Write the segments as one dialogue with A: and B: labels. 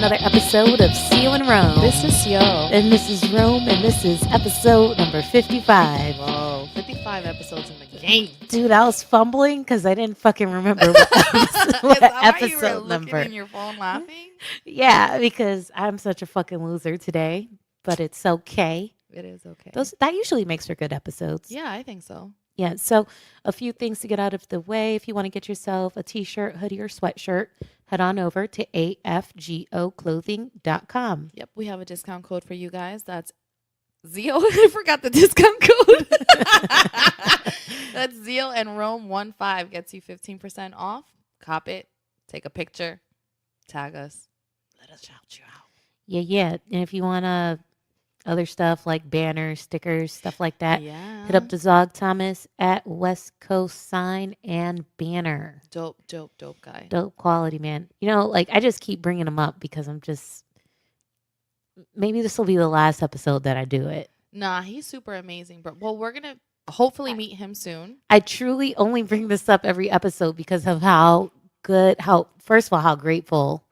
A: another episode of Seal and Rome.
B: This is Seal.
A: And this is Rome, and this is episode number 55.
B: Whoa, 55 episodes in the game.
A: Dude, I was fumbling because I didn't fucking remember what episode number.
B: In your phone laughing?
A: Yeah, because I'm such a fucking loser today, but it's okay.
B: It is okay.
A: That usually makes for good episodes.
B: Yeah, I think so.
A: Yeah, so a few things to get out of the way. If you want to get yourself a t-shirt, hoodie, or sweatshirt, head on over to afgoclothing.com.
B: Yep, we have a discount code for you guys. That's Zeal. I forgot the discount code. That's Zeal and Rome 15 gets you 15% off. Cop it. Take a picture. Tag us. Let us shout you out.
A: Yeah. And if you want other stuff like banners, stickers, stuff like that,
B: yeah,
A: hit up the Zog Thomas at West Coast Sign and Banner.
B: Dope guy.
A: Dope quality, man. You know, like I just keep bringing them up because maybe this will be the last episode that I do it.
B: Nah, he's super amazing, bro. Well, we're going to hopefully meet him soon.
A: I truly only bring this up every episode because of first of all, how grateful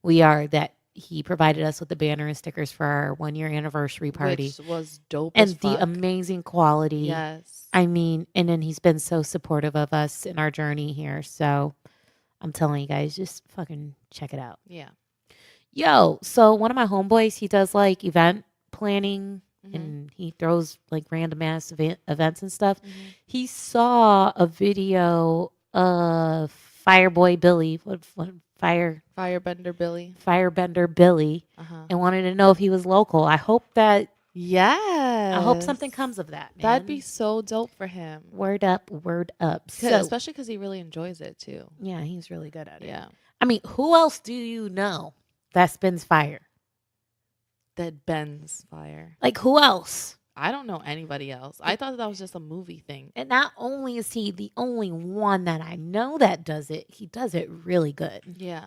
A: we are that he provided us with the banner and stickers for our 1-year anniversary party.
B: Which was dope
A: and
B: as fuck.
A: the amazing quality.
B: Yes.
A: I mean, and then he's been so supportive of us in our journey here. So I'm telling you guys, just fucking check it out.
B: Yeah.
A: Yo, so one of my homeboys, he does like event planning
B: Mm-hmm.
A: and he throws like random ass events and stuff.
B: Mm-hmm.
A: He saw a video of Fireboy Billy,
B: Firebender Billy.
A: Firebender Billy,
B: Uh-huh.
A: and wanted to know if he was local. I hope
B: Yes.
A: I hope something comes of that, man.
B: That'd be so dope for him.
A: Word up. So,
B: Especially because he really enjoys it too.
A: yeah, he's really good at it.
B: Yeah.
A: I mean, who else do you know that spins fire?
B: That bends fire.
A: Like, who else?
B: I don't know anybody else. I thought that was just a movie thing.
A: And not only is he the only one that I know that does it, he does it really good.
B: Yeah.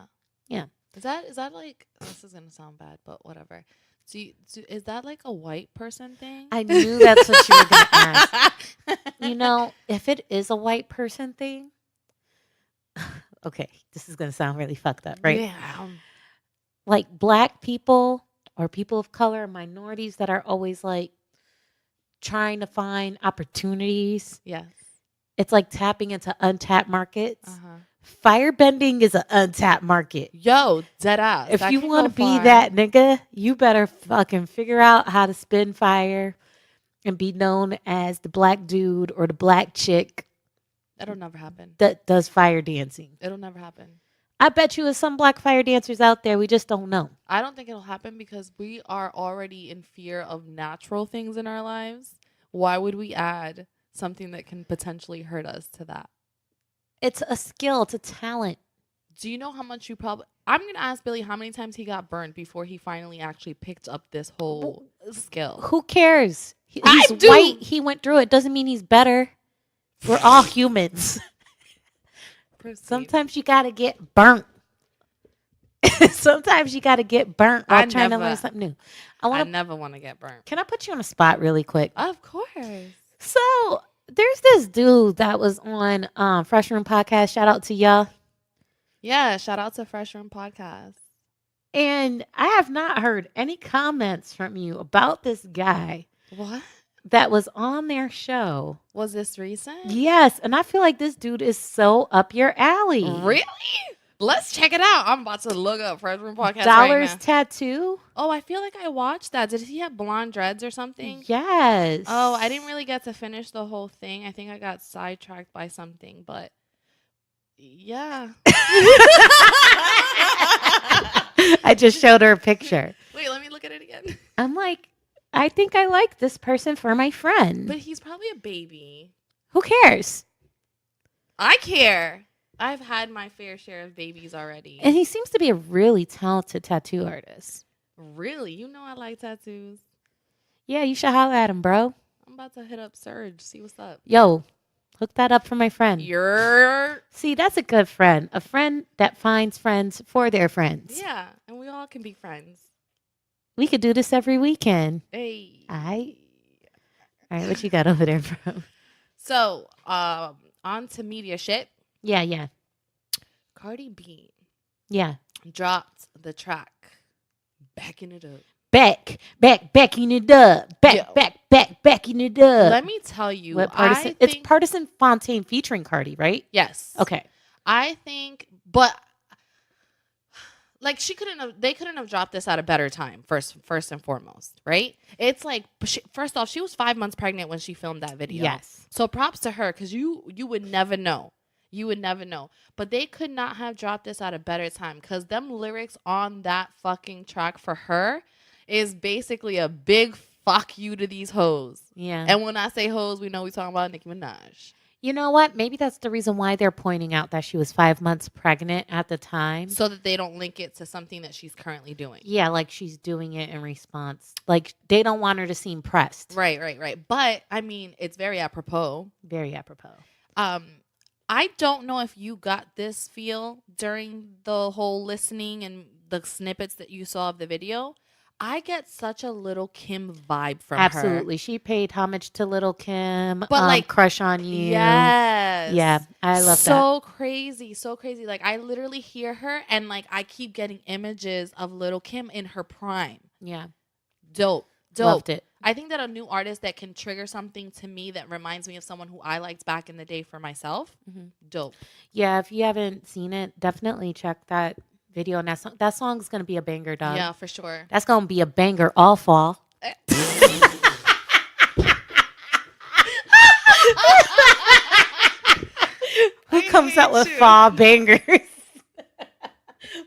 A: Yeah.
B: Is that like, this is going to sound bad, but whatever. Is that like a white person thing?
A: I knew that's what you were going to ask. You know, if it is a white person thing, okay, this is going to sound really fucked up, right?
B: Yeah.
A: Like black people or people of color, minorities that are always like trying to find opportunities.
B: Yes.
A: It's like tapping into untapped markets.
B: Uh-huh.
A: Firebending is an untapped market.
B: Yo, dead ass.
A: If
B: That
A: you
B: can
A: want to
B: go
A: be
B: far.
A: that nigga, you better fucking figure out how to spin fire and be known as the black dude or the black chick
B: That'll never happen.
A: that does fire dancing.
B: It'll never happen.
A: I bet you there's some black fire dancers out there. We just don't know.
B: I don't think it'll happen because we are already in fear of natural things in our lives. Why would we add something that can potentially hurt us to that?
A: It's a skill. It's a talent.
B: Do you know how much I'm going to ask Billy how many times he got burned before he finally actually picked up this whole skill.
A: Who cares?
B: I
A: He's
B: do.
A: white. He went through it. Doesn't mean he's better. We're all humans. Sometimes you got to get burnt. Sometimes you got to get burnt while trying to learn something new.
B: I never want to get burnt.
A: Can I put you on a spot really quick?
B: Of course.
A: So there's this dude that was on Fresh Room Podcast. Shout out to y'all.
B: Yeah, shout out to Fresh Room Podcast.
A: And I have not heard any comments from you about this guy
B: What?
A: that was on their show.
B: Was this recent?
A: Yes, and I feel like this dude is so up your alley.
B: Really? Let's check it out. I'm about to look up Fresh Room Podcast
A: Dollars
B: right now.
A: Tattoo?
B: Oh, I feel like I watched that. Did he have blonde dreads or something?
A: Yes.
B: Oh, I didn't really get to finish the whole thing. I think I got sidetracked by something, but yeah.
A: I just showed her a picture.
B: Wait, let me look at it again.
A: I'm like, I think I like this person for my friend.
B: But he's probably a baby.
A: Who cares?
B: I care. I've had my fair share of babies already.
A: And he seems to be a really talented tattoo artist.
B: Really? You know I like tattoos.
A: Yeah, you should holler at him, bro.
B: I'm about to hit up Serge, see what's up.
A: Yo, hook that up for my friend.
B: You're...
A: See, that's a good friend. A friend that finds friends for their friends.
B: Yeah, and we all can be friends.
A: We could do this every weekend.
B: Hey.
A: All right, what you got over there, bro?
B: So, on to media shit.
A: Yeah.
B: Cardi B
A: Yeah.
B: dropped the track Backing it up.
A: Backing it up.
B: Yo,
A: Backing it up.
B: let me tell you,
A: What
B: I
A: It's
B: think
A: Partisan Fontaine featuring Cardi, right?
B: yes.
A: Okay.
B: I think, but like they couldn't have dropped this at a better time. First and foremost, right? It's like first off, she was 5 months pregnant when she filmed that video.
A: Yes.
B: So props to her, because you would never know. You would never know. But they could not have dropped this at a better time, because them lyrics on that fucking track for her is basically a big fuck you to these hoes.
A: Yeah.
B: And when I say hoes, we know we talking about Nicki Minaj.
A: You know what? Maybe that's the reason why they're pointing out that she was 5 months pregnant at the time.
B: So that they don't link it to something that she's currently doing.
A: Yeah, like she's doing it in response. Like they don't want her to seem pressed.
B: Right. But I mean, it's very apropos.
A: Very apropos.
B: I don't know if you got this feel during the whole listening and the snippets that you saw of the video. I get such a Little Kim vibe from her.
A: Absolutely. She paid homage to Little Kim.
B: But like
A: Crush on You.
B: Yes.
A: Yeah, I love that.
B: So crazy. Like I literally hear her and like I keep getting images of Little Kim in her prime.
A: Yeah.
B: Dope.
A: Loved it.
B: I think that a new artist that can trigger something to me that reminds me of someone who I liked back in the day for myself. Dope.
A: Yeah, if you haven't seen it, definitely check that video. And that song's going to be a banger, dog.
B: Yeah, for sure.
A: That's going to be a banger all fall. Who comes out with fall bangers?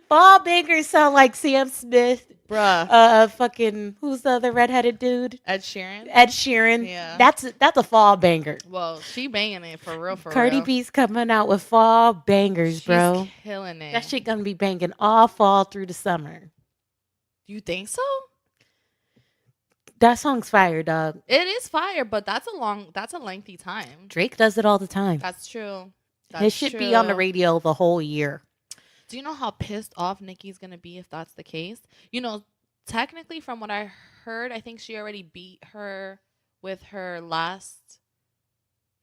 A: Fall bangers sound like Sam Smith.
B: Bruh.
A: Fucking, who's the other redheaded dude?
B: Ed Sheeran.
A: Yeah. That's a fall banger.
B: Well, she banging it for real,
A: Cardi B's coming out with fall bangers, bro.
B: She's killing it.
A: That shit gonna be banging all fall through the summer.
B: You think so?
A: That song's fire, dog.
B: It is fire, but that's a lengthy time.
A: Drake does it all the time.
B: That's true.
A: His shit be on the radio the whole year.
B: Do you know how pissed off Nicki's going to be if that's the case? You know, technically from what I heard, I think she already beat her with her last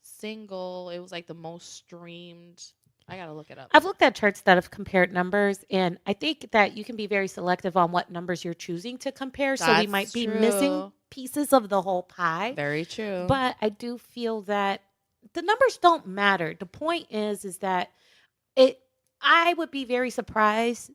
B: single. It was like the most streamed. I got to look it up.
A: I've looked at charts that have compared numbers, and I think that you can be very selective on what numbers you're choosing to compare. So we might be missing pieces of the whole pie.
B: Very true.
A: But I do feel that the numbers don't matter. The point is that I would be very surprised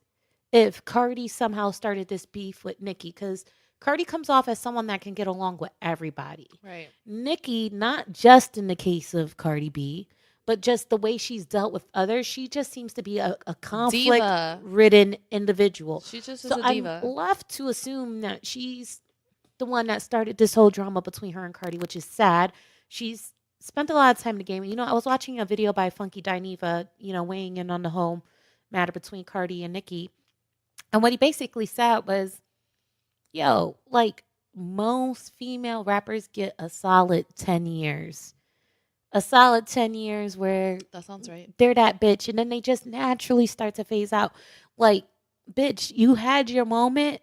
A: if Cardi somehow started this beef with Nicki, because Cardi comes off as someone that can get along with everybody.
B: Right.
A: Nicki, not just in the case of Cardi B, but just the way she's dealt with others, she just seems to be a conflict-ridden individual.
B: She just is a diva.
A: I'm left to assume that she's the one that started this whole drama between her and Cardi, which is sad. She's spent a lot of time in the game. You know, I was watching a video by Funky Dineva, weighing in on the whole matter between Cardi and Nicki. And what he basically said was, yo, like most female rappers get a solid 10 years. A solid 10 years where
B: that sounds right.
A: They're that bitch. And then they just naturally start to phase out. Like, bitch, you had your moment.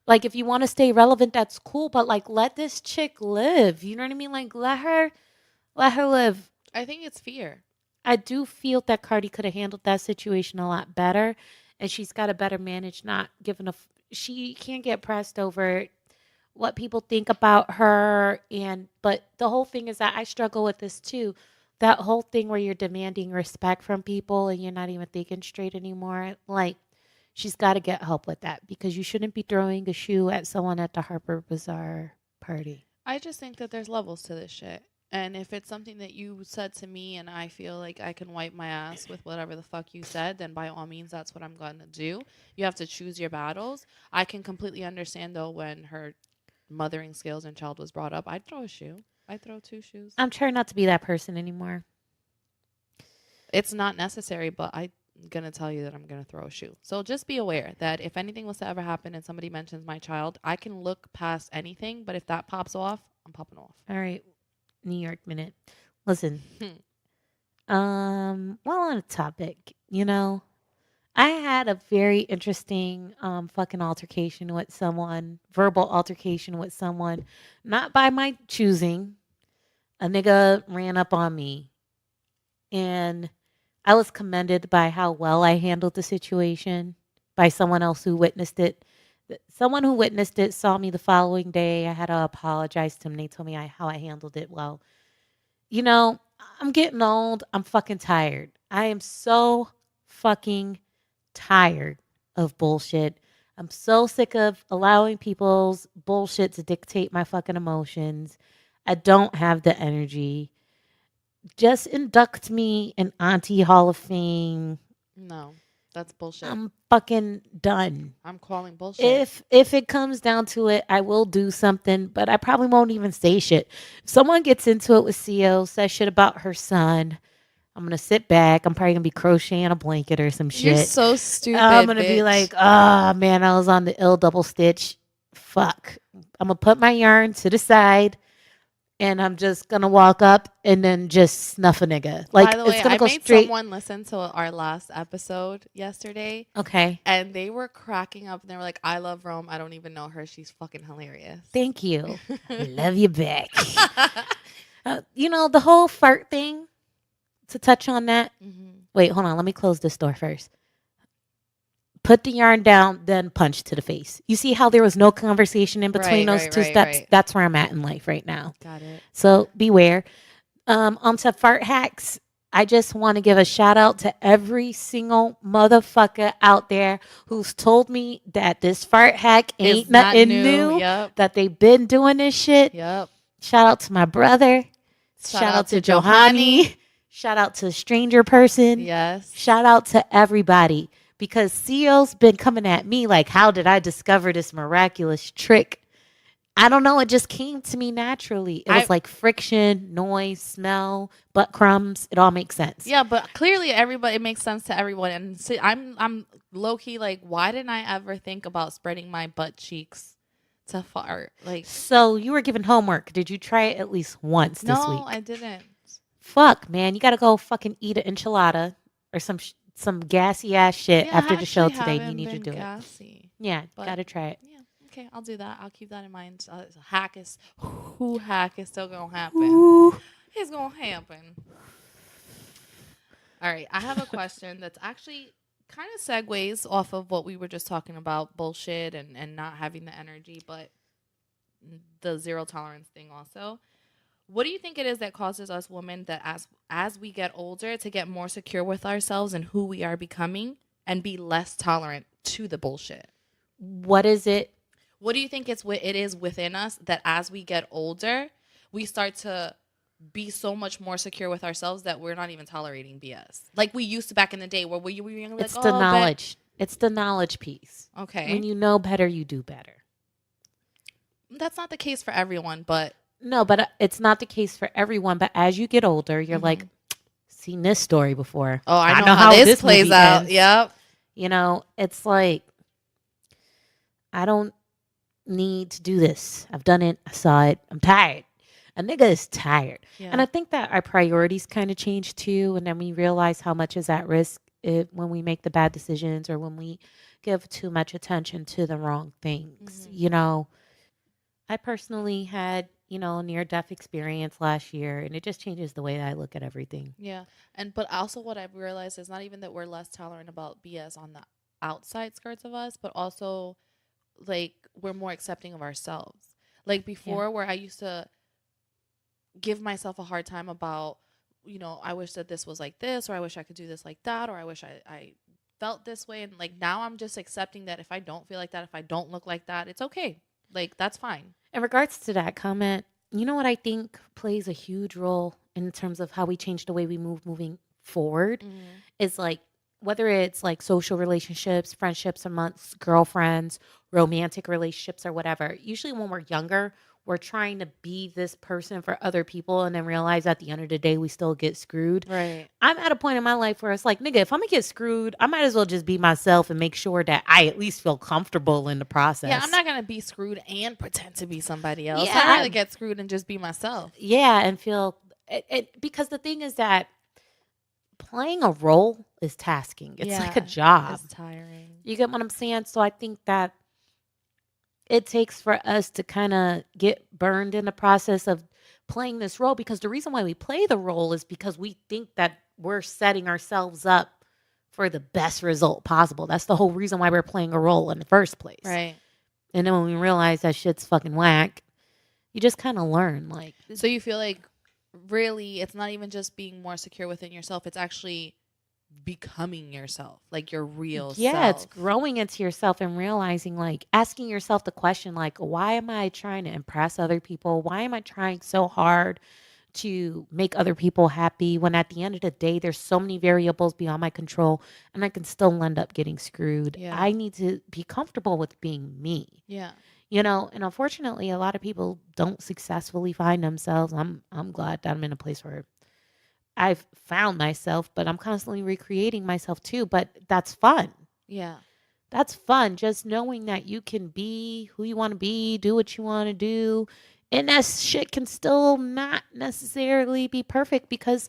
A: Like, if you want to stay relevant, that's cool. But like, let this chick live. You know what I mean? Like, let her live.
B: I think it's fear.
A: I do feel that Cardi could have handled that situation a lot better, and she's got to better manage not giving she can't get pressed over what people think about her. But the whole thing is that I struggle with this too. That whole thing where you're demanding respect from people and you're not even thinking straight anymore. Like, she's got to get help with that, because you shouldn't be throwing a shoe at someone at the Harper Bazaar party.
B: I just think that there's levels to this shit. And if it's something that you said to me and I feel like I can wipe my ass with whatever the fuck you said, then by all means, that's what I'm going to do. You have to choose your battles. I can completely understand, though, when her mothering skills and child was brought up, I'd throw a shoe. I'd throw 2 shoes.
A: I'm trying not to be that person anymore.
B: It's not necessary, but I'm going to tell you that I'm going to throw a shoe. So just be aware that if anything was to ever happen and somebody mentions my child, I can look past anything. But if that pops off, I'm popping off.
A: All right. New York Minute. Listen. While on a topic, I had a very interesting fucking altercation with someone, verbal altercation with someone, not by my choosing. A nigga ran up on me, and I was commended by how well I handled the situation by someone else who witnessed it. Someone who witnessed it saw me the following day. I had to apologize to them. They told me how I handled it well. You know, I'm getting old. I'm fucking tired. I am so fucking tired of bullshit. I'm so sick of allowing people's bullshit to dictate my fucking emotions. I don't have the energy. Just induct me in Auntie Hall of Fame.
B: No, that's bullshit.
A: I'm fucking done.
B: I'm calling bullshit.
A: If it comes down to it, I will do something, but I probably won't even say shit. If someone gets into it with CO, says shit about her son, I'm gonna sit back. I'm probably gonna be crocheting a blanket or some
B: You're
A: shit.
B: so stupid,
A: I'm gonna be
B: bitch.
A: like, ah, man, I was on the ill double stitch. Fuck. I'm gonna put my yarn to the side and I'm just gonna walk up and then just snuff a nigga. Like
B: By the
A: it's
B: way,
A: gonna
B: I
A: go
B: made
A: straight.
B: someone listen to our last episode yesterday,
A: Okay.
B: and they were cracking up. And they were like, "I love Rome. I don't even know her. She's fucking hilarious."
A: Thank you. Love you back. The whole fart thing, to touch on that.
B: Mhm.
A: Wait, hold on. Let me close this door first. Put the yarn down, then punch to the face. You see how there was no conversation in between those two steps?
B: Right.
A: That's where I'm at in life right now.
B: Got it.
A: So beware. Onto fart hacks. I just want to give a shout out to every single motherfucker out there who's told me that this fart hack ain't
B: It's not
A: nothing
B: new.
A: new,
B: Yep.
A: that they've been doing this shit.
B: Yep.
A: Shout out to my brother. Shout out to Johanny. Shout out to stranger person.
B: Yes.
A: Shout out to everybody because CEO's been coming at me like, how did I discover this miraculous trick? I don't know. It just came to me naturally. It was like friction, noise, smell, butt crumbs. It all makes sense.
B: Yeah, but clearly it makes sense to everyone. And see, I'm low key like, why didn't I ever think about spreading my butt cheeks to fart? Like,
A: So you were given homework. Did you try it at least once this week?
B: no, I didn't.
A: Fuck, man. You got to go fucking eat an enchilada or some gassy ass shit
B: Yeah,
A: after
B: I
A: the show
B: actually
A: today. You
B: haven't
A: need to
B: been
A: do
B: gassy.
A: it. Yeah,
B: But-
A: got to try it.
B: Yeah, okay, I'll do that. I'll keep that in mind. Hack is still gonna happen.
A: Ooh.
B: It's gonna happen. All right, I have a question that's actually kind of segues off of what we were just talking about, bullshit and not having the energy, but the zero tolerance thing also. What do you think it is that causes us women that as we get older to get more secure with ourselves and who we are becoming and be less tolerant to the bullshit?
A: What is it?
B: What do you think it is within us that as we get older, we start to be so much more secure with ourselves that we're not even tolerating BS like we used to back in the day where we were like,
A: It's the knowledge. It's the knowledge piece.
B: Okay.
A: When you know better, you do better.
B: That's not the case for everyone, but
A: No, but it's not the case for everyone. But as you get older, you're like, seen this story before.
B: oh, I know how this plays
A: movie
B: out.
A: ends.
B: Yep.
A: It's like, I don't need to do this. I've done it. I saw it. I'm tired. A nigga is tired.
B: Yeah.
A: And I think that our priorities kind of change too. And then we realize how much is at risk when we make the bad decisions or when we give too much attention to the wrong things. I personally had, a near-death experience last year, and it just changes the way that I look at everything.
B: Yeah. But also what I've realized is not even that we're less tolerant about BS on the outside skirts of us, but also like we're more accepting of ourselves. Like before where I used to give myself a hard time about, I wish that this was like this, or I wish I could do this like that, or I wish I felt this way. And like now I'm just accepting that if I don't feel like that, if I don't look like that, it's okay. Like that's fine.
A: In regards to that comment, you know what I think plays a huge role in terms of how we change the way we moving forward is like whether it's like social relationships, friendships amongst girlfriends, romantic relationships or whatever. Usually when we're younger, we're trying to be this person for other people and then realize at the end of the day we still get screwed.
B: Right.
A: I'm at a point in my life where it's like, nigga, if I'm gonna get screwed, I might as well just be myself and make sure that I at least feel comfortable in the process.
B: Yeah, I'm not gonna be screwed and pretend to be somebody else.
A: Yeah.
B: I'd rather get screwed and just be myself.
A: Yeah, and feel it because the thing is that playing a role is tasking. It's like a job.
B: It's tiring.
A: You get what I'm saying? So I think that it takes for us to kind of get burned in the process of playing this role because the reason why we play the role is because we think that we're setting ourselves up for the best result possible. That's the whole reason why we're playing a role in the first place.
B: Right.
A: And then when we realize that shit's fucking whack, you just kind of learn. Like,
B: So you feel like really it's not even just being more secure within yourself, it's actually becoming yourself, like your real
A: yeah, it's
B: self.
A: growing into yourself and realizing, like, asking yourself the question, like, why am I trying to impress other people? Why am I trying so hard to make other people happy when at the end of the day, there's so many variables beyond my control and I can still end up getting screwed?
B: Yeah.
A: I need to be comfortable with being me.
B: Yeah.
A: And unfortunately, a lot of people don't successfully find themselves. I'm glad that I'm in a place where I've found myself, but I'm constantly recreating myself too. But that's fun.
B: Yeah.
A: That's fun. Just knowing that you can be who you want to be, do what you want to do. And that shit can still not necessarily be perfect because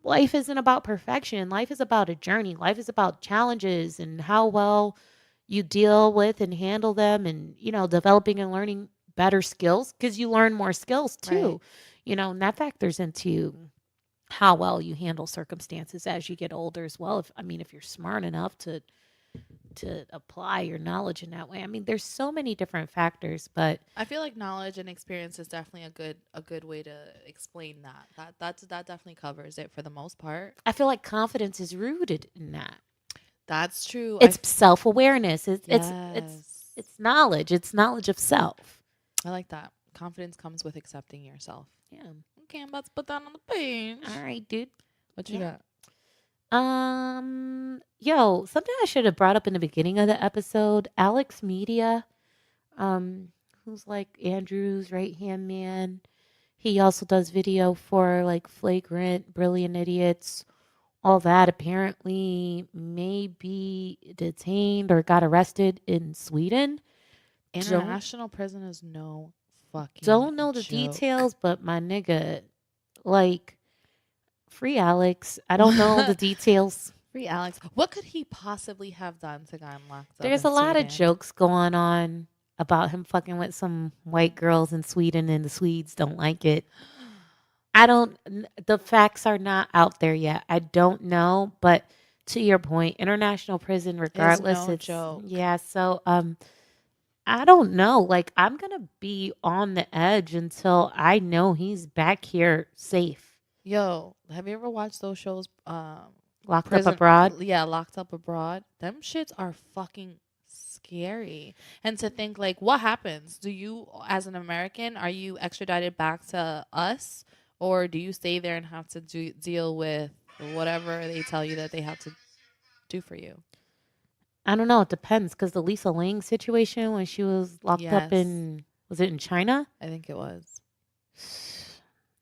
A: life isn't about perfection. Life is about a journey. Life is about challenges and how well you deal with and handle them and, developing and learning better skills because you learn more skills
B: Right.
A: too. And that factors into how well you handle circumstances as you get older as well. If you're smart enough to apply your knowledge in that way. There's so many different factors, but
B: I feel like knowledge and experience is definitely a good way to explain that. That definitely covers it for the most part.
A: I feel like confidence is rooted in that.
B: That's true.
A: It's self-awareness.
B: Yes.
A: It's knowledge. It's knowledge of self.
B: I like that. Confidence comes with accepting yourself.
A: Yeah.
B: Okay, I'm about to put that on the page.
A: All right, dude.
B: What you got?
A: Something I should have brought up in the beginning of the episode. Alex Media, who's like Andrew's right hand man. He also does video for like Flagrant, Brilliant Idiots, all that. Apparently, may be detained or got arrested in Sweden.
B: International prison is no fucking
A: Don't know the
B: joke.
A: details, but my nigga, like, free Alex. I don't know the details.
B: Free Alex. What could he possibly have done to got him locked up?
A: There's
B: in
A: a lot of
B: Sweden?
A: jokes going on about him fucking with some white girls in Sweden, and the Swedes don't like it. The facts are not out there yet. I don't know, but to your point, international prison, regardless,
B: no
A: it's
B: joke.
A: yeah. So, I don't know. Like, I'm gonna be on the edge until I know he's back here safe.
B: Yo, have you ever watched those shows?
A: Locked
B: Prison,
A: up abroad.
B: yeah, Locked Up Abroad. Them shits are fucking scary. And to think, like, what happens? Do you, as an American, are you extradited back to us, or do you stay there and have to deal with whatever they tell you that they have to do for you?
A: I don't know. It depends because the Lisa Ling situation when she was locked up
B: Yes,
A: was it in China?
B: I think it was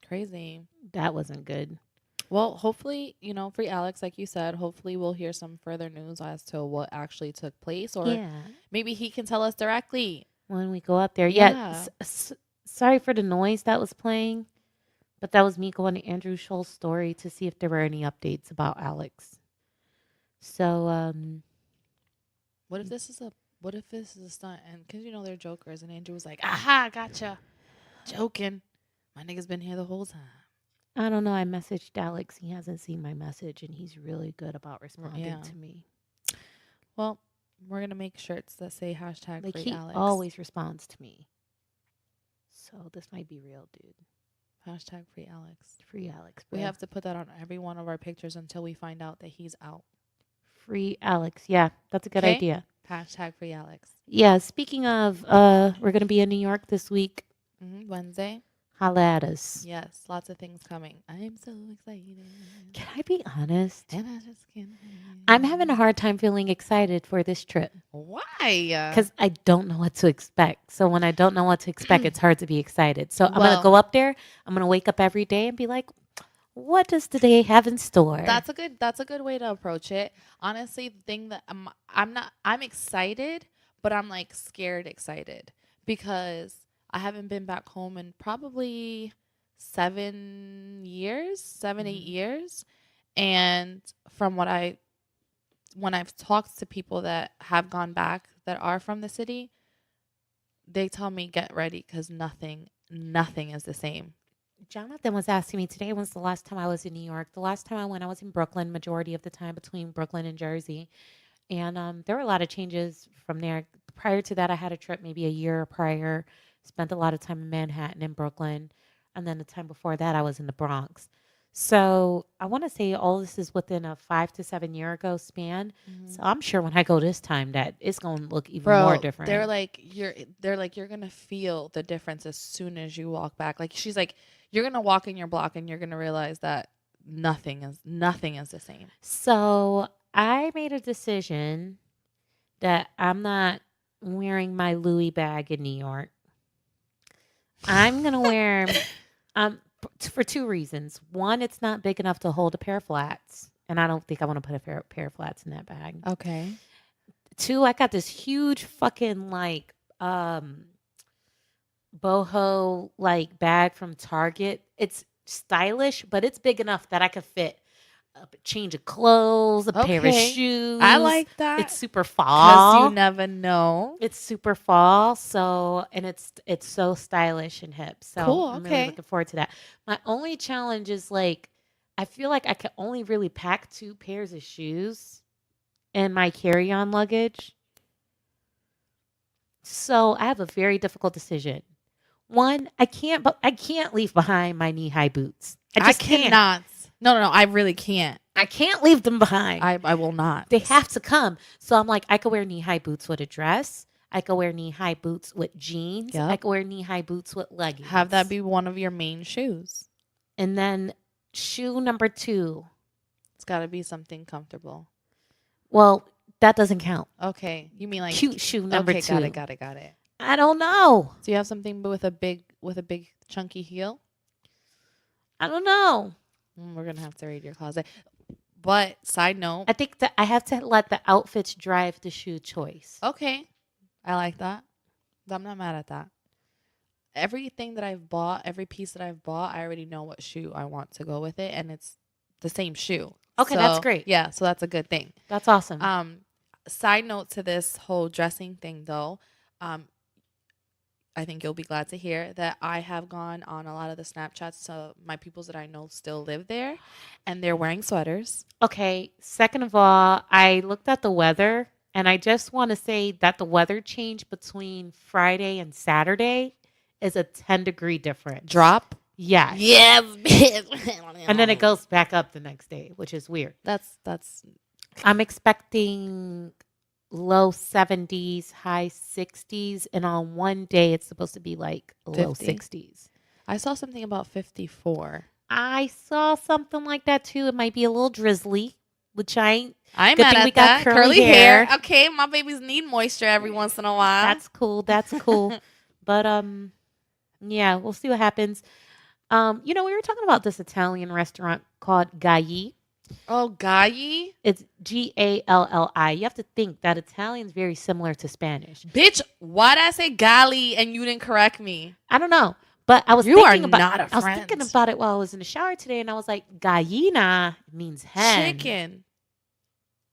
B: crazy.
A: That wasn't good.
B: Well, hopefully, free Alex, like you said, hopefully we'll hear some further news as to what actually took place, or
A: Yeah.
B: maybe he can tell us directly.
A: When we go up there.
B: Yeah.
A: Yeah. Sorry for the noise that was playing, but that was me going to Andrew Scholl's story to see if there were any updates about Alex. So,
B: What if this is a stunt? And because they're jokers, and Andrew was like, "Aha, gotcha, joking. My nigga's been here the whole time."
A: I don't know. I messaged Alex. He hasn't seen my message, and he's really good about responding
B: Yeah.
A: to me.
B: Well, we're gonna make shirts that say hashtag
A: Like,
B: free
A: he
B: Alex.
A: always responds to me. So this might be real, dude.
B: Hashtag free Alex.
A: Free Alex,
B: We
A: bro.
B: have to put that on every one of our pictures until we find out that he's out.
A: Free Alex. Yeah, that's a good
B: 'Kay?
A: idea.
B: Hashtag free Alex.
A: Yeah, speaking of, we're gonna be in New York this week.
B: Wednesday.
A: Holla at us.
B: Yes, lots of things coming. I'm so excited.
A: Can I be honest?
B: And I just can't.
A: I'm having a hard time feeling excited for this trip
B: Why?
A: because I don't know what to expect. So when I don't know what to expect, it's hard to be excited. So I'm
B: Well-
A: gonna go up there. I'm gonna wake up every day and be like, "What does today have in store?"
B: That's a good way to approach it. Honestly, the thing that I'm excited, but I'm like scared excited because I haven't been back home in probably 7 years, 8 years. And from when I've talked to people that have gone back that are from the city, they tell me get ready because nothing is the same.
A: Jonathan was asking me today, when's the last time I was in New York? The last time I went, I was in Brooklyn, majority of the time between Brooklyn and Jersey. And there were a lot of changes from there. prior to that, I had a trip maybe a year prior. Spent a lot of time in Manhattan and Brooklyn, and then the time before that, I was in the Bronx. So I want to say all this is within a 5 to 7 year ago span. So I'm sure when I go this time, that it's gonna look even more
B: Bro,
A: different.
B: they're like you're gonna feel the difference as soon as you walk back. Like she's like, you're gonna walk in your block and you're gonna realize that nothing is the same.
A: So I made a decision that I'm not wearing my Louis bag in New York. I'm gonna wear for two reasons. One, it's not big enough to hold a pair of flats, and I don't think I want to put a pair of flats in that bag.
B: Okay.
A: Two, I got this huge fucking like boho like bag from Target. It's stylish, but it's big enough that I could fit a change of clothes, a pair of
B: Okay.
A: shoes.
B: I like that.
A: It's super
B: Because
A: fall.
B: you never know.
A: It's super fall, so and it's so stylish and hip. So
B: Cool,
A: I'm really
B: okay.
A: looking forward to that. My only challenge is like I feel like I can only really pack 2 pairs of shoes in my carry-on luggage. So I have a very difficult decision. One, I can't leave behind my knee-high boots. I just can't.
B: cannot. No, I really can't.
A: I can't leave them behind.
B: I will not.
A: They have to come. So I'm like, I could wear knee-high boots with a dress. I could wear knee-high boots with jeans.
B: Yep.
A: I could wear knee-high boots with leggings.
B: Have that be one of your main shoes.
A: And then shoe number 2.
B: It's got to be something comfortable.
A: Well, that doesn't count.
B: Okay. You mean like
A: Cute shoe number 2.
B: Got it.
A: I don't know.
B: Do you have something with a big chunky heel?
A: I don't know.
B: We're going to have to raid your closet. But side note.
A: I think that I have to let the outfits drive the shoe choice.
B: Okay. I like that. I'm not mad at that. Everything that I've bought, every piece that I've bought, I already know what shoe I want to go with it. And it's the same shoe.
A: Okay, that's great.
B: Yeah, so that's a good thing.
A: That's awesome.
B: Side note to this whole dressing thing, though, I think you'll be glad to hear that I have gone on a lot of the Snapchats to my peoples that I know still live there, and they're wearing sweaters.
A: Okay, second of all, I looked at the weather, and I just want to say that the weather change between Friday and Saturday is a 10-degree difference.
B: Drop?
A: Yes.
B: Yes.
A: And then it goes back up the next day, which is weird.
B: That's.
A: I'm expecting low 70s, high 60s, and on one day it's supposed to be like low
B: 50.
A: 60s.
B: I saw something about 54.
A: I saw something like that too. It might be a little drizzly, which
B: I'm
A: good
B: mad
A: thing
B: at
A: we got
B: that.
A: curly hair.
B: Okay, my babies need moisture every once in a while.
A: That's cool. But yeah, we'll see what happens. We were talking about this Italian restaurant called Galli.
B: Oh, Galli?
A: It's Galli. You have to think that Italian's very similar to Spanish.
B: Bitch, why'd I say Galli and you didn't correct me?
A: I don't know. But I was
B: You
A: thinking
B: are
A: about
B: not a
A: I was
B: friend.
A: thinking about it while I was in the shower today, and I was like, gallina means hen.
B: Chicken.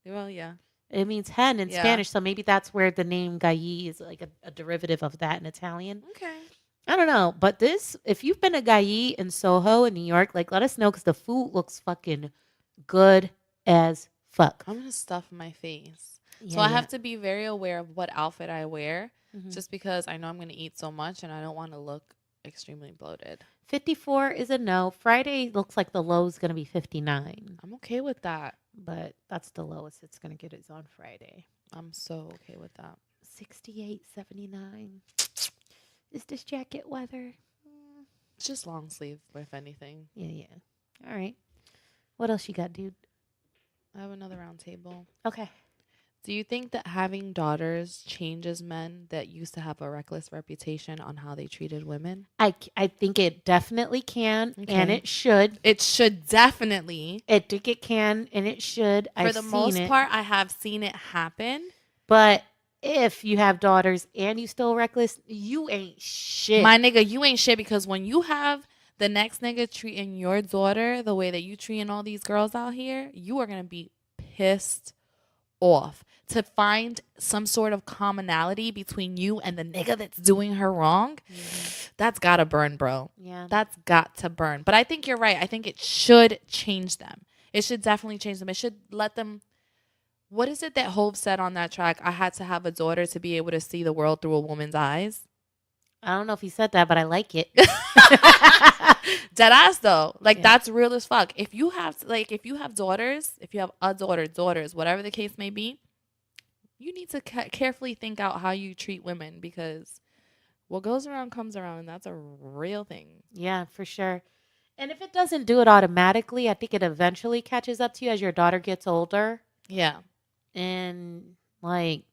B: Well, yeah.
A: It means hen in
B: Yeah.
A: Spanish, so maybe that's where the name Galli is like a derivative of that in Italian.
B: Okay.
A: I don't know, but if you've been to Galli in Soho in New York, like let us know because the food looks fucking good as fuck.
B: I'm gonna stuff my face.
A: Yeah,
B: So I
A: yeah.
B: have to be very aware of what outfit I wear,
A: Mhm.
B: just because I know I'm gonna eat so much and I don't want to look extremely bloated.
A: 54 is a no. Friday looks like the low is going to be 59,
B: I'm okay with that.
A: but that's the lowest it's going to get is on Friday.
B: I'm so okay with that.
A: 68, 79. Is this jacket weather?
B: It's just long sleeve, if anything.
A: Yeah. All right. What else you got, dude?
B: I have another round table.
A: Okay.
B: Do you think that having daughters changes men that used to have a reckless reputation on how they treated women?
A: I think it definitely can, and
B: Okay.
A: it should.
B: It should definitely.
A: I think it can, and it should.
B: For the most part, I have seen it happen.
A: But if you have daughters and you still reckless, you ain't shit.
B: My nigga, you ain't shit, because when you have the next nigga treating your daughter the way that you treating all these girls out here, you are going to be pissed off. To find some sort of commonality between you and the nigga that's doing her wrong, that's got to burn, bro.
A: Yeah.
B: That's got to burn. But I think you're right. I think it should change them. It should definitely change them. It should let them What is it that Hove said on that track? I had to have a daughter to be able to see the world through a woman's eyes.
A: I don't know if he said that, but I like it.
B: Dead ass though. Like
A: Yeah.
B: that's real as fuck. If you have daughters, if you have a daughter, daughters, whatever the case may be, you need to carefully think out how you treat women, because what goes around comes around, and that's a real thing.
A: Yeah, for sure. And if it doesn't do it automatically, I think it eventually catches up to you as your daughter gets older.
B: Yeah.
A: And like,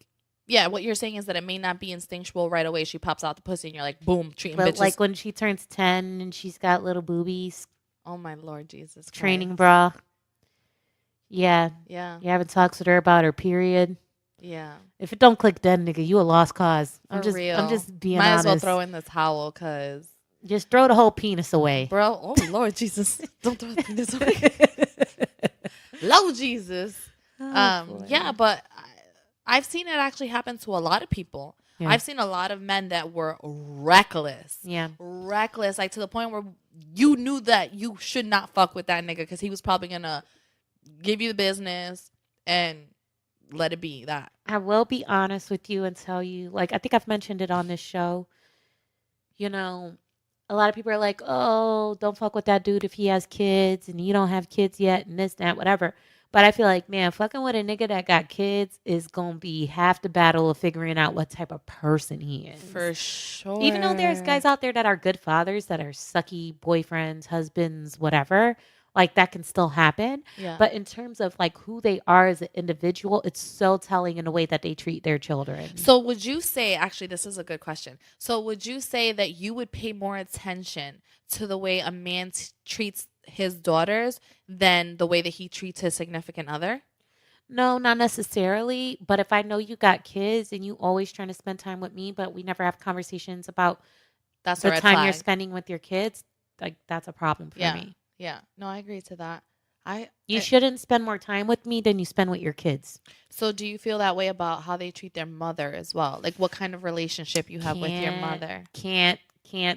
B: Yeah, what you're saying is that it may not be instinctual right away. She pops out the pussy and you're like, boom, treating
A: but
B: bitches.
A: like when she turns 10 and she's got little boobies,
B: Oh my Lord Jesus Christ.
A: training bra. Yeah.
B: Yeah.
A: You haven't talked with her about her period.
B: Yeah.
A: If it don't click then, nigga, you a lost cause.
B: For
A: I'm
B: real.
A: just being
B: Might
A: honest.
B: as well throw in the towel, because
A: Just throw the whole penis away.
B: bro, oh Lord Jesus. Don't throw the penis away. Lord Jesus. Yeah, but I've seen it actually happen to a lot of people.
A: Yeah.
B: I've seen a lot of men that were reckless.
A: Yeah.
B: Reckless, like to the point where you knew that you should not fuck with that nigga, because he was probably going to give you the business and let it be that.
A: I will be honest with you and tell you, like, I think I've mentioned it on this show. You know, a lot of people are like, oh, don't fuck with that dude if he has kids and you don't have kids yet and this, that, whatever. But I feel like, man, fucking with a nigga that got kids is going to be half the battle of figuring out what type of person he is.
B: For sure.
A: Even though there's guys out there that are good fathers, that are sucky boyfriends, husbands, whatever, like that can still happen.
B: Yeah.
A: But in terms of like who they are as an individual, it's so telling in the way that they treat their children.
B: So would you say, actually, this is a good question. So would you say that you would pay more attention to the way a man treats his daughters than the way that he treats his significant other?
A: No, not necessarily. But if I know you got kids and you always trying to spend time with me, but we never have conversations about
B: That's
A: the
B: a red
A: time
B: flag.
A: you're spending with your kids, like that's a problem for me.
B: Yeah. No, I agree to that.
A: You shouldn't spend more time with me than you spend with your kids.
B: So do you feel that way about how they treat their mother as well? Like what kind of relationship you have with your mother?
A: Can't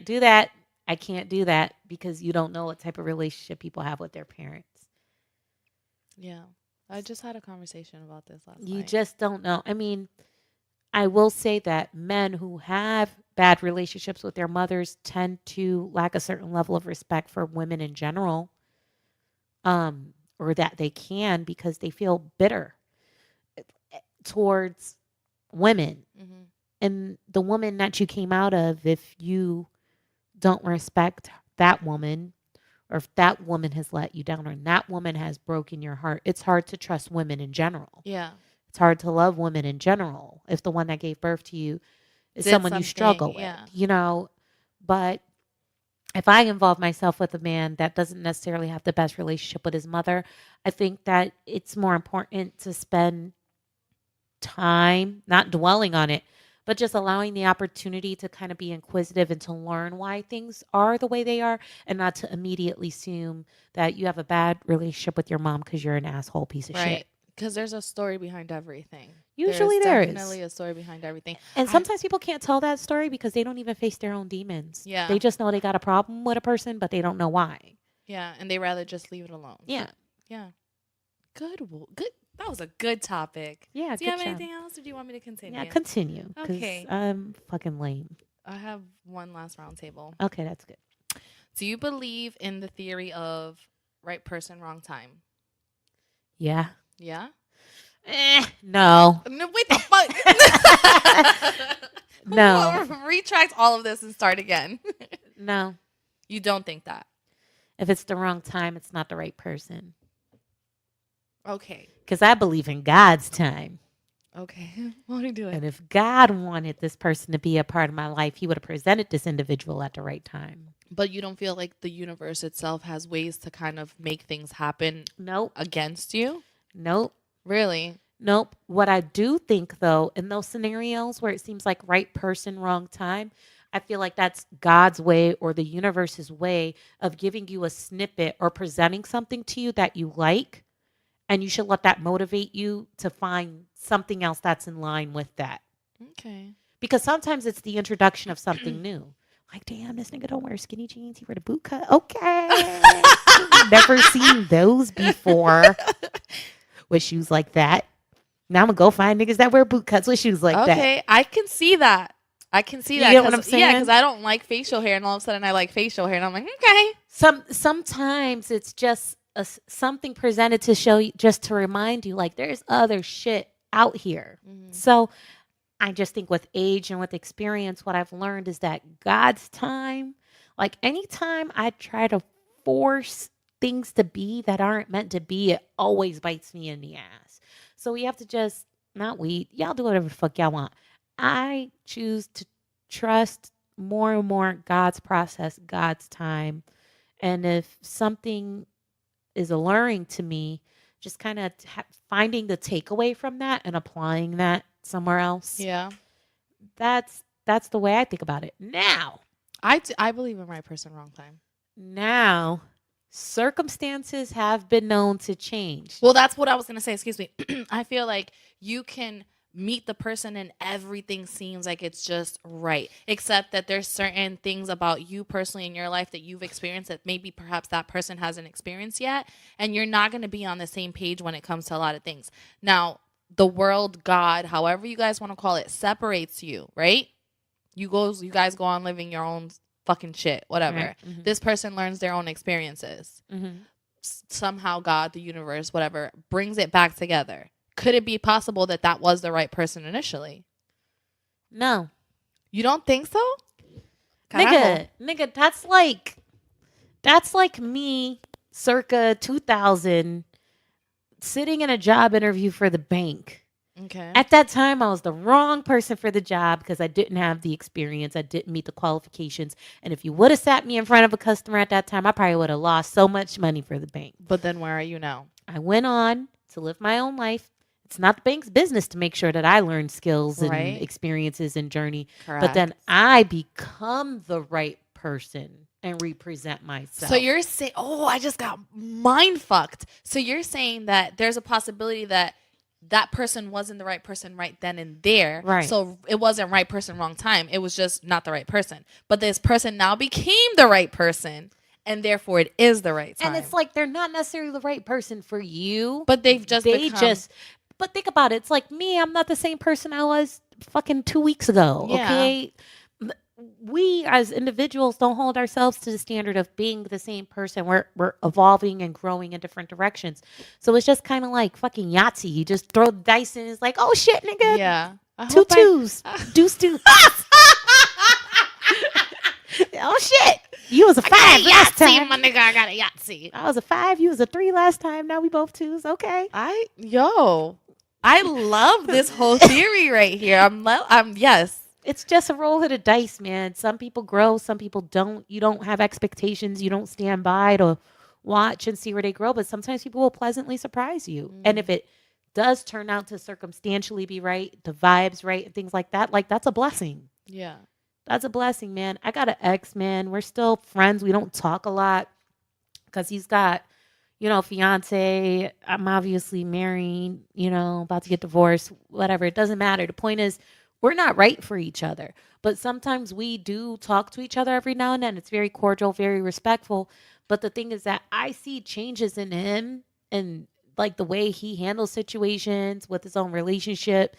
A: do that. I can't do that because you don't know what type of relationship people have with their parents.
B: Yeah. I just had a conversation about this last
A: You
B: night.
A: just don't know. I mean, I will say that men who have bad relationships with their mothers tend to lack a certain level of respect for women in general. Or that they can, because they feel bitter towards women.
B: Mm-hmm.
A: And the woman that you came out of, if you don't respect that woman, or if that woman has let you down, or that woman has broken your heart, it's hard to trust women in general.
B: Yeah.
A: It's hard to love women in general if the one that gave birth to you is someone you struggle with, you know. But if I involve myself with a man that doesn't necessarily have the best relationship with his mother, I think that it's more important to spend time, not dwelling on it, but just allowing the opportunity to kind of be inquisitive and to learn why things are the way they are, and not to immediately assume that you have a bad relationship with your mom because you're an asshole piece of shit.
B: Because there's a story behind everything.
A: Usually
B: there's
A: is.
B: definitely a story behind everything.
A: And sometimes people can't tell that story because they don't even face their own demons.
B: Yeah.
A: They just know they got a problem with a person, but they don't know why.
B: Yeah, and they rather just leave it alone.
A: Yeah.
B: Yeah. Good. That was a good topic.
A: Yeah,
B: Do you have anything else, or do you want me to continue?
A: Yeah, continue.
B: Okay.
A: I'm fucking lame.
B: I have one last round table.
A: Okay, that's good.
B: Do you believe in the theory of right person, wrong time?
A: Yeah.
B: Yeah?
A: No.
B: No, wait the fuck.
A: No.
B: Retract all of this and start again.
A: No.
B: You don't think that?
A: If it's the wrong time, it's not the right person.
B: Okay.
A: Because I believe in God's time.
B: Okay. What are you doing?
A: And if God wanted this person to be a part of my life, he would have presented this individual at the right time.
B: But you don't feel like the universe itself has ways to kind of make things happen
A: Nope.
B: against you?
A: Nope.
B: Really?
A: Nope. What I do think, though, in those scenarios where it seems like right person, wrong time, I feel like that's God's way or the universe's way of giving you a snippet or presenting something to you that you like. And you should let that motivate you to find something else that's in line with that.
B: Okay.
A: Because sometimes it's the introduction of something new. Like, damn, this nigga don't wear skinny jeans. He wear the boot cut. Okay. Never seen those before with shoes like that. Now I'm gonna go find niggas that wear boot cuts with shoes like that.
B: Okay, I can see that. I can see
A: You
B: that
A: get what I'm
B: because yeah,
A: saying?
B: because I don't like facial hair, and all of a sudden I like facial hair, and I'm like, okay.
A: Sometimes it's just something presented to show you, just to remind you, like there's other shit out here.
B: Mhm.
A: So I just think with age and with experience, what I've learned is that God's time, like anytime I try to force things to be that aren't meant to be, it always bites me in the ass. So we have to just not y'all do whatever the fuck y'all want. I choose to trust more and more God's process, God's time. And if something is alluring to me, just kind of finding the takeaway from that and applying that somewhere else.
B: Yeah,
A: That's the way I think about it.
B: I believe in right person, wrong time.
A: Now, circumstances have been known to change.
B: Well, that's what I was gonna say. Excuse me. I feel like you can meet the person and everything seems like it's just right, except that there's certain things about you personally in your life that you've experienced that maybe perhaps that person hasn't experienced yet, and you're not going to be on the same page when it comes to a lot of things. Now, the world, God, however you guys want to call it, separates you, right? You guys go on living your own fucking shit, whatever.
A: Right. Mm-hmm.
B: This person learns their own experiences.
A: Mm-hmm.
B: Somehow God, the universe, whatever, brings it back together. Could it be possible that that was the right person initially?
A: No.
B: You don't think so?
A: Nigga, that's like me circa 2000 sitting in a job interview for the bank.
B: Okay.
A: At that time, I was the wrong person for the job because I didn't have the experience. I didn't meet the qualifications. And if you would have sat me in front of a customer at that time, I probably would have lost so much money for the bank.
B: But then where are you now?
A: I went on to live my own life. It's not the bank's business to make sure that I learn skills and
B: Right.
A: experiences and journey.
B: Correct.
A: But then I become the right person and represent myself.
B: So you're saying, oh, I just got mind fucked. So you're saying that there's a possibility that that person wasn't the right person right then and there.
A: Right.
B: So it wasn't right person, wrong time. It was just not the right person. But this person now became the right person, and therefore it is the right time.
A: And it's like they're not necessarily the right person for you.
B: But they've just become...
A: But think about it. It's like me. I'm not the same person I was fucking 2 weeks ago.
B: Yeah.
A: Okay. We as individuals don't hold ourselves to the standard of being the same person. We're evolving and growing in different directions. So it's just kind of like fucking Yahtzee. You just throw the dice and it's like, oh shit, nigga.
B: Yeah.
A: Two twos. Deuce two. Oh shit. You was a 5 last time.
B: My nigga, I got a Yahtzee.
A: I was a 5. You was a 3 last time. Now we both 2s. Okay.
B: I love this whole theory right here. I'm yes.
A: It's just a roll of the dice, man. Some people grow, some people don't. You don't have expectations. You don't stand by to watch and see where they grow. But sometimes people will pleasantly surprise you. And if it does turn out to circumstantially be right, the vibes right, and things like that, like that's a blessing.
B: Yeah.
A: That's a blessing, man. I got an ex, man. We're still friends. We don't talk a lot because he's got, fiance. I'm obviously married, about to get divorced, whatever. It doesn't matter. The point is, we're not right for each other. But sometimes we do talk to each other every now and then. It's very cordial, very respectful. But the thing is that I see changes in him and like the way he handles situations with his own relationship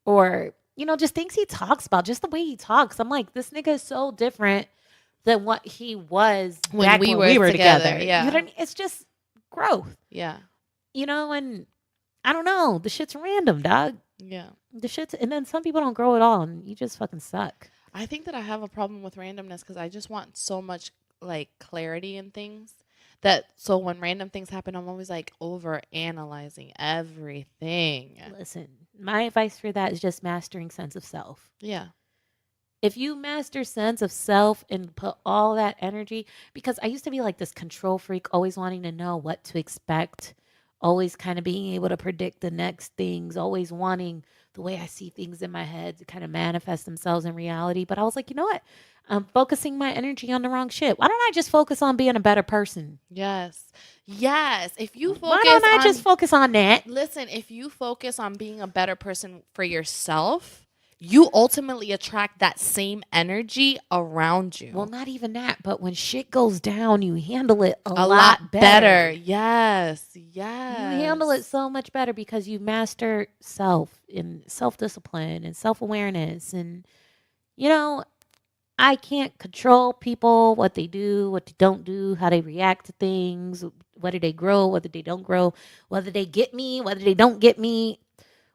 A: or, just things he talks about, just the way he talks. I'm like, this nigga is so different than what he was
B: when we were together. Yeah.
A: It's just growth.
B: Yeah.
A: And I don't know. The shit's random, dog.
B: Yeah.
A: And then some people don't grow at all, and you just fucking suck.
B: I think that I have a problem with randomness because I just want so much like clarity in things so when random things happen, I'm always like over analyzing everything.
A: Listen, my advice for that is just mastering sense of self.
B: Yeah.
A: If you master sense of self and put all that energy, because I used to be like this control freak, always wanting to know what to expect, always kind of being able to predict the next things, always wanting the way I see things in my head to kind of manifest themselves in reality. But I was like, you know what? I'm focusing my energy on the wrong shit. Why don't I just focus on being a better person?
B: Yes. Yes. If you focus
A: Why don't I just focus on that?
B: Listen, if you focus on being a better person for yourself, you ultimately attract that same energy around you.
A: Well, not even that, but when shit goes down, you handle it a
B: A
A: lot
B: lot
A: better.
B: better. Yes.
A: You handle it
B: Yes.
A: so much better because you master self and self-discipline and self-awareness. And, you know, I can't control people, what they do, what they don't do, how they react to things, whether they grow, whether they don't grow, whether they get me, whether they don't get me,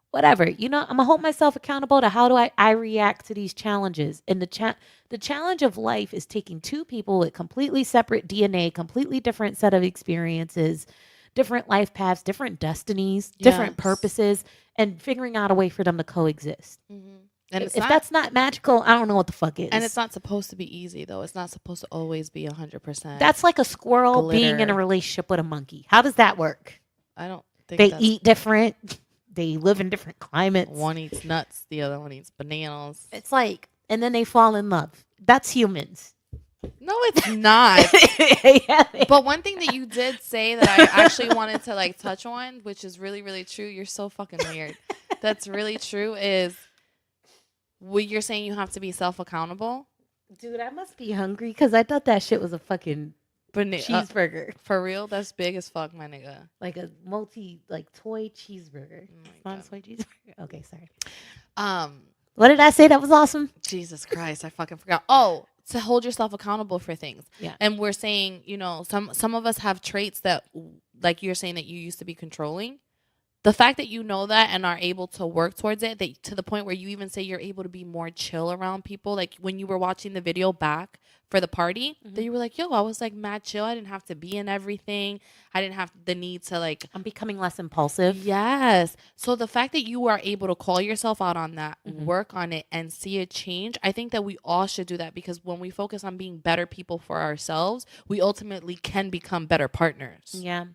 A: whatever. You know, I'm gonna hold myself accountable to how do I react to these challenges. And the challenge of life is taking two people with completely separate DNA, completely different set of experiences, different life paths, different destinies, different
B: Yes.
A: purposes, and figuring out a way for them to coexist.
B: And
A: If,
B: it's
A: if
B: not
A: that's not magical, I don't know what the fuck
B: and it's
A: is.
B: not supposed to be easy though. It's not supposed to always be 100%
A: That's like a squirrel being in a
B: glitter.
A: relationship with a monkey. How does that work?
B: I don't think
A: They
B: that's
A: eat different. They live in different climates.
B: one eats nuts, the other one eats bananas.
A: It's like, and then they fall in love. That's humans.
B: No, it's not.
A: Yeah.
B: But one thing that you did say that I actually wanted to like touch on, which is really, really true. You're so fucking weird. That's really true. Is what you're saying? You have to be self accountable.
A: Dude, I must be hungry because I thought that shit was a fucking cheeseburger.
B: For real, that's big as fuck, my nigga.
A: Like a toy cheeseburger.
B: Oh
A: It's
B: my
A: not a
B: God.
A: toy cheeseburger. Okay, sorry.
B: Um,
A: What did I say that was awesome?
B: Jesus Christ, I fucking forgot. Oh, to hold yourself accountable for things.
A: Yeah.
B: And we're saying, you know, some of us have traits that, like you're saying, that you used to be controlling. The fact that you know that and are able to work towards it, that to the point where you even say you're able to be more chill around people. Like when you were watching the video back for the party, that you were like, yo, I was like mad chill. I didn't have to be in everything. I didn't have the need to like.
A: I'm becoming less impulsive.
B: Yes. So the fact that you are able to call yourself out on that, work on it, and see a change, I think that we all should do that, because when we focus on being better people for ourselves, we ultimately can become better partners.
A: Yeah.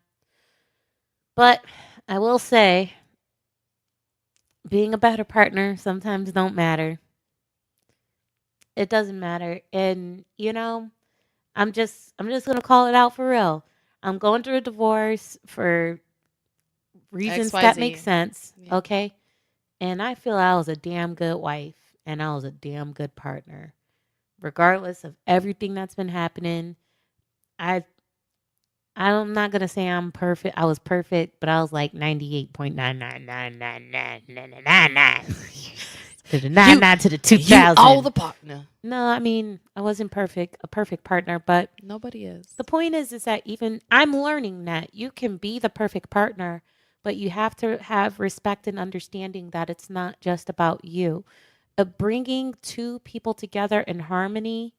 A: But I will say, being a better partner sometimes don't matter. It doesn't matter. And you know, I'm just gonna call it out for real. I'm going through a divorce for reasons that make
B: XYZ.
A: sense.
B: Yeah.
A: Okay. And I feel I was a damn good wife and I was a damn good partner. Regardless of everything that's been happening. I'm not gonna say I'm perfect. I was perfect, but I was like 98.9999999. To the 99 to the 2000.
B: You are the partner.
A: No, I mean, I wasn't a perfect partner, but
B: Nobody is.
A: the point is that even I'm learning that you can be the perfect partner, but you have to have respect and understanding that it's not just about you. Bringing two people together in harmony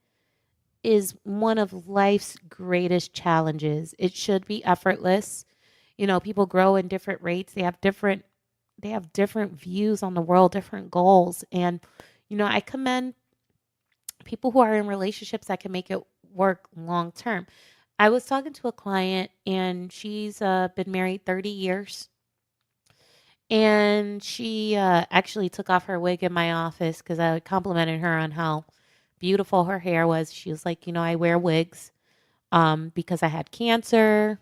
A: is one of life's greatest challenges. It should be effortless. You know, people grow in different rates. They have different views on the world, different goals. And, you know, I commend people who are in relationships that can make it work long term. I was talking to a client and she's been married 30 years. And she actually took off her wig in my office because I complimented her on how beautiful her hair was. She was like, you know, I wear wigs because I had cancer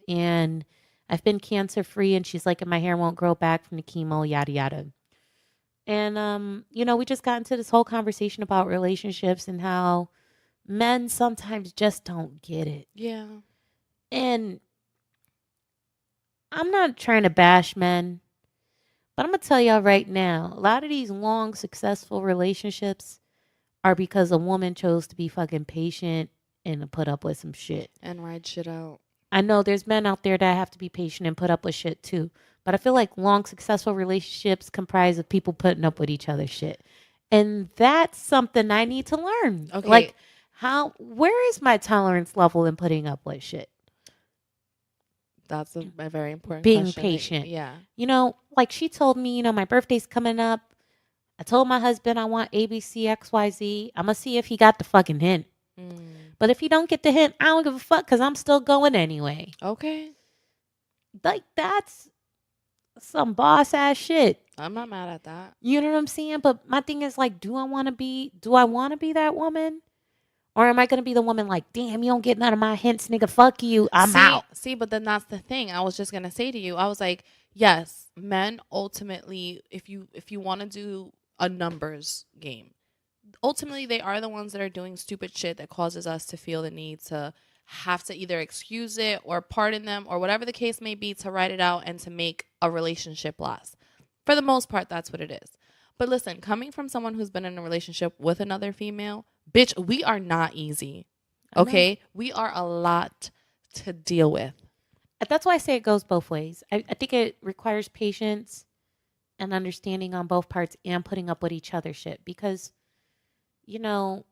A: and I've been cancer free. And she's like, and my hair won't grow back from the chemo, yada, yada. And, you know, we just got into this whole conversation about relationships and how men sometimes just don't get it.
B: Yeah.
A: And I'm not trying to bash men, but I'm going to tell y'all right now, a lot of these long, successful relationships are because a woman chose to be fucking patient and to put up with some shit.
B: And ride shit out.
A: I know there's men out there that have to be patient and put up with shit too. But I feel like long, successful relationships comprise of people putting up with each other's shit. And that's something I need to learn.
B: Okay.
A: Like, where is my tolerance level in putting up with shit?
B: That's a very important
A: Being
B: question.
A: patient.
B: Yeah.
A: You know, like she told me, you know, my birthday's coming up. I told my husband I want ABC, XYZ. I'm going to see if he got the fucking hint. But if he don't get the hint, I don't give a fuck because I'm still going anyway.
B: Okay.
A: Like, that's some boss ass shit.
B: I'm not mad at that.
A: You know what I'm saying? But my thing is like, do I want to be that woman? Or am I going to be the woman like, damn, you don't get none of my hints, nigga, fuck you, I'm out.
B: See, but then that's the thing. I was just going to say to you, I was like, yes, men ultimately, if you want to do a numbers game. Ultimately, they are the ones that are doing stupid shit that causes us to feel the need to have to either excuse it or pardon them or whatever the case may be, to write it out and to make a relationship last. For the most part, that's what it is. But listen, coming from someone who's been in a relationship with another female, bitch, we are not easy. Okay? We are a lot to deal with.
A: That's why I say it goes both ways. I think it requires patience and understanding on both parts and putting up with each other's shit because, you know,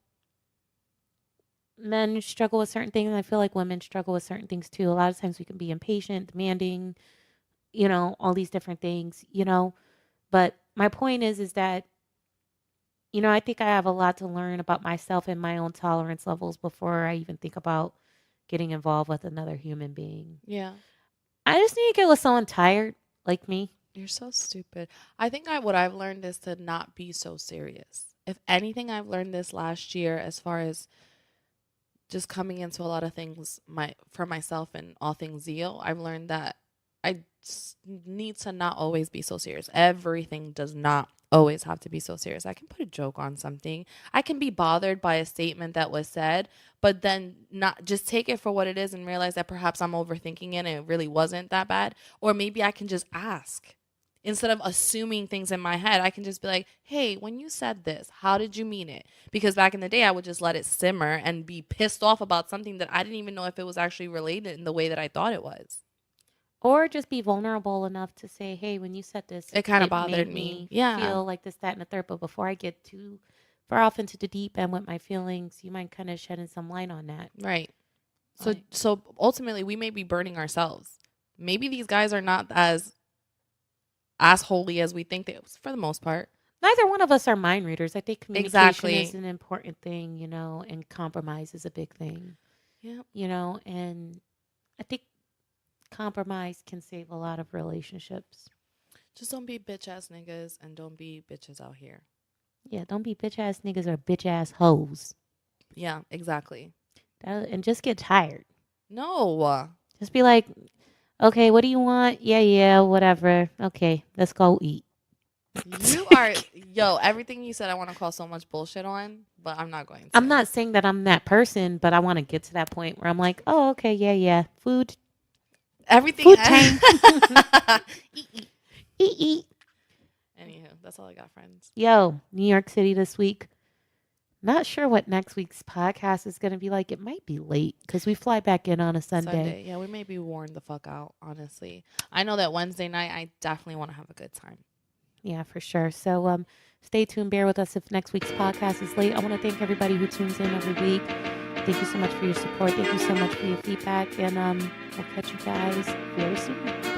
A: men struggle with certain things. And I feel like women struggle with certain things too. A lot of times we can be impatient, demanding, all these different things, But my point is that, I think I have a lot to learn about myself and my own tolerance levels before I even think about getting involved with another human being.
B: Yeah.
A: I just need to get with someone tired like me.
B: You're so stupid. I think what I've learned is to not be so serious. If anything, I've learned this last year as far as just coming into a lot of things for myself and all things zeal. I've learned that I need to not always be so serious. Everything does not always have to be so serious. I can put a joke on something. I can be bothered by a statement that was said, but then not just take it for what it is and realize that perhaps I'm overthinking it and it really wasn't that bad. Or maybe I can just ask. Instead of assuming things in my head, I can just be like, hey, when you said this, how did you mean it? Because back in the day, I would just let it simmer and be pissed off about something that I didn't even know if it was actually related in the way that I thought it was.
A: Or just be vulnerable enough to say, hey, when you said this,
B: It kind of
A: made
B: bothered me.
A: feel like this, that, and the third. But before I get too far off into the deep end with my feelings, you might kind of shedding some light on that.
B: Right. So ultimately, we may be burning ourselves. Maybe these guys are not as assholey as we think they, for the most part.
A: Neither one of us are mind readers. I think communication is an important thing, and compromise is a big thing.
B: Yeah.
A: And I think compromise can save a lot of relationships.
B: Just don't be bitch ass niggas and don't be bitches out here.
A: Yeah, don't be bitch ass niggas or bitch ass hoes.
B: Yeah, exactly.
A: And just get tired.
B: No.
A: Just be like, okay, what do you want? Yeah, whatever. Okay, let's go eat.
B: You are, everything you said I want to call so much bullshit on, but I'm not going to.
A: I'm not saying that I'm that person, but I want to get to that point where I'm like, oh, okay, yeah. Food.
B: Everything.
A: Food time. Eat.
B: Anywho, that's all I got, friends.
A: Yo, New York City this week. Not sure what next week's podcast is going to be like. It might be late because we fly back in on a Sunday.
B: Yeah, we may be worn the fuck out, honestly. I know that Wednesday night, I definitely want to have a good time.
A: Yeah, for sure. So stay tuned. Bear with us if next week's podcast is late. I want to thank everybody who tunes in every week. Thank you so much for your support. Thank you so much for your feedback. And we'll catch you guys very soon.